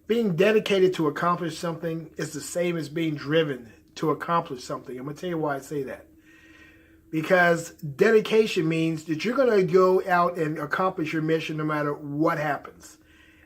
Being dedicated to accomplish something is the same as being driven to accomplish something. I'm going to tell you why I say that. Because dedication means that you're going to go out and accomplish your mission no matter what happens.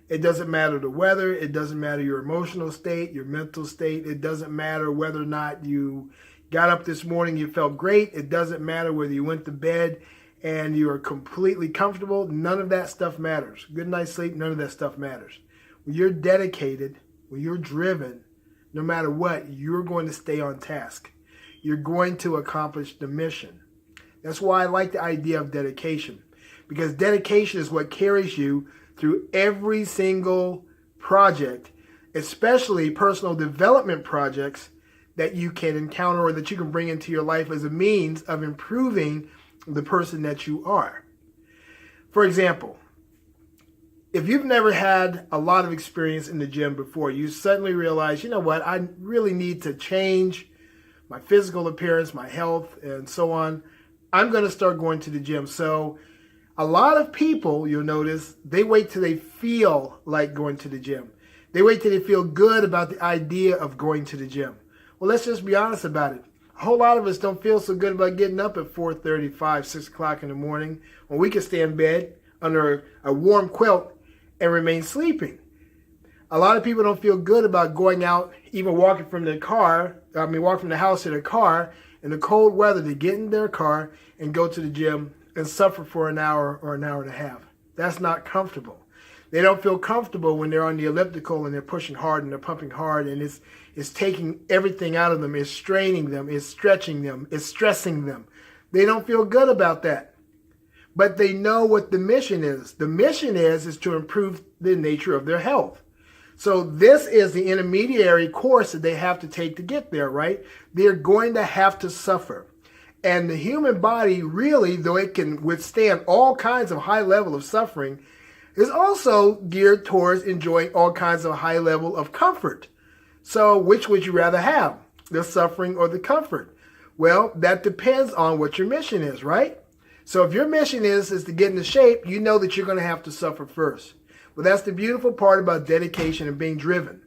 It doesn't matter the weather. It doesn't matter your emotional state, your mental state. It doesn't matter whether or not you got up this morning, you felt great. It doesn't matter whether you went to bed and you're completely comfortable. None of that stuff matters. Good night's sleep, none of that stuff matters. When you're dedicated, when you're driven, no matter what, you're going to stay on task. You're going to accomplish the mission. That's why I like the idea of dedication, because dedication is what carries you through every single project, especially personal development projects that you can encounter or that you can bring into your life as a means of improving the person that you are. For example, if you've never had a lot of experience in the gym before, you suddenly realize, you know what, I really need to change my physical appearance, my health, and so on. I'm going to start going to the gym. So a lot of people, you'll notice, they wait till they feel like going to the gym. They wait till they feel good about the idea of going to the gym. Well, let's just be honest about it. A whole lot of us don't feel so good about getting up at 4:35, 6 o'clock in the morning when we can stay in bed under a warm quilt and remain sleeping. A lot of people don't feel good about going out, even walking from the house to the car in the cold weather to get in their car and go to the gym and suffer for an hour or an hour and a half. That's not comfortable. They don't feel comfortable when they're on the elliptical and they're pushing hard and they're pumping hard, and it's taking everything out of them. It's straining them. It's stretching them. It's stressing them. They don't feel good about that. But they know what the mission is. The mission is to improve the nature of their health. So this is the intermediary course that they have to take to get there, right? They're going to have to suffer. And the human body really, though it can withstand all kinds of high level of suffering, is also geared towards enjoying all kinds of high level of comfort. So which would you rather have, the suffering or the comfort? Well, that depends on what your mission is, right? So if your mission is to get into shape, you know that you're going to have to suffer first. But that's the beautiful part about dedication and being driven.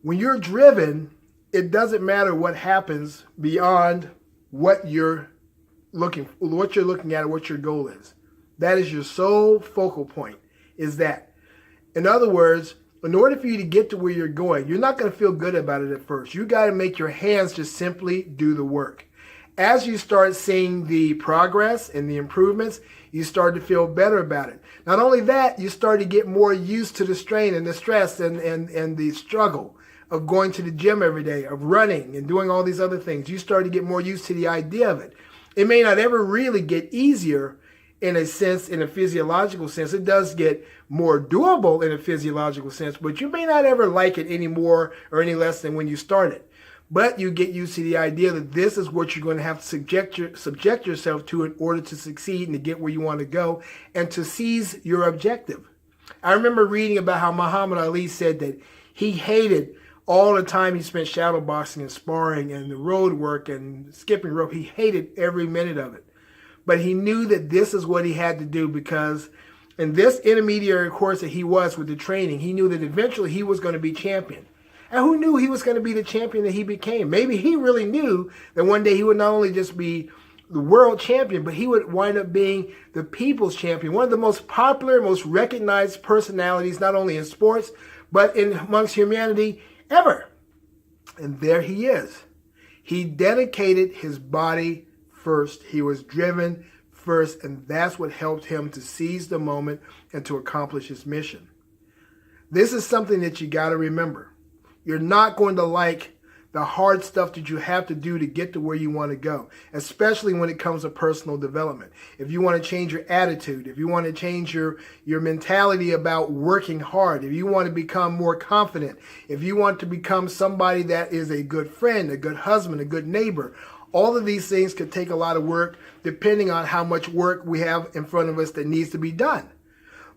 When you're driven, it doesn't matter what happens beyond what you're looking at or what your goal is. That is your sole focal point, is that. In other words, in order for you to get to where you're going, you're not going to feel good about it at first. You got to make your hands just simply do the work. As you start seeing the progress and the improvements, you start to feel better about it. Not only that, you start to get more used to the strain and the stress and the struggle of going to the gym every day, of running and doing all these other things. You start to get more used to the idea of it. It may not ever really get easier in a sense, in a physiological sense. It does get more doable in a physiological sense, but you may not ever like it any more or any less than when you started. But you get used to the idea that this is what you're going to have to subject yourself to in order to succeed and to get where you want to go and to seize your objective. I remember reading about how Muhammad Ali said that he hated all the time he spent shadow boxing and sparring and the road work and skipping rope. He hated every minute of it. But he knew that this is what he had to do, because in this intermediary course that he was with the training, he knew that eventually he was going to be champion. And who knew he was going to be the champion that he became? Maybe he really knew that one day he would not only just be the world champion, but he would wind up being the people's champion, one of the most popular, most recognized personalities, not only in sports, but amongst humanity ever. And there he is. He dedicated his body first. He was driven first, and that's what helped him to seize the moment and to accomplish his mission. This is something that you got to remember. You're not going to like the hard stuff that you have to do to get to where you want to go, especially when it comes to personal development. If you want to change your attitude, if you want to change your mentality about working hard, if you want to become more confident, if you want to become somebody that is a good friend, a good husband, a good neighbor, all of these things could take a lot of work depending on how much work we have in front of us that needs to be done.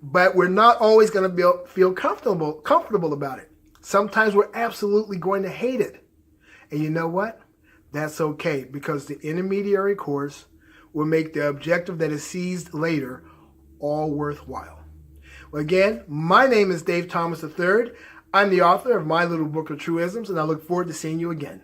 But we're not always going to feel comfortable about it. Sometimes we're absolutely going to hate it. And you know what? That's okay, because the intermediary course will make the objective that is seized later all worthwhile. Well, again, my name is Dave Thomas III. I'm the author of my little book of truisms, and I look forward to seeing you again.